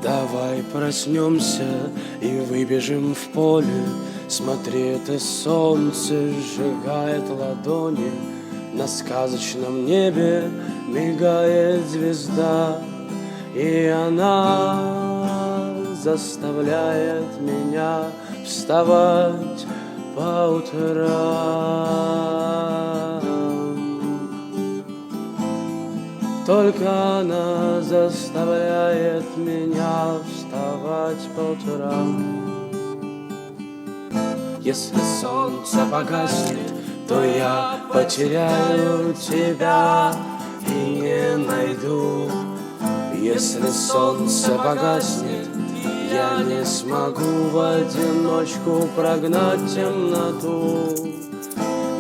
Давай проснемся и выбежим в поле. Смотри, это солнце сжигает ладони. На сказочном небе мигает звезда, и она заставляет меня вставать по утрам. Только она заставляет меня вставать по утрам. Если солнце погаснет, то я потеряю тебя и не найду. Если солнце погаснет, я не смогу в одиночку прогнать темноту.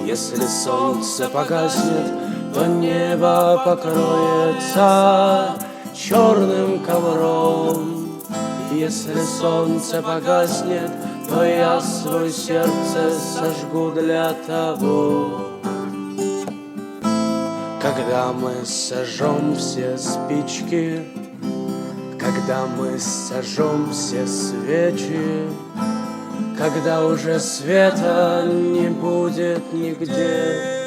Если солнце погаснет, то небо покроется черным ковром. Если солнце погаснет, то я свое сердце сожгу для того. Когда мы сожжем все спички, когда мы сожжем все свечи, когда уже света не будет нигде,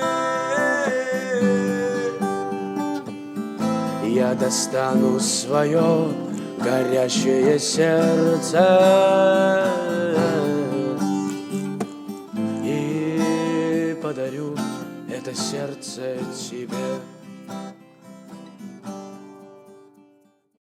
я достану свое горящее сердце и подарю это сердце тебе.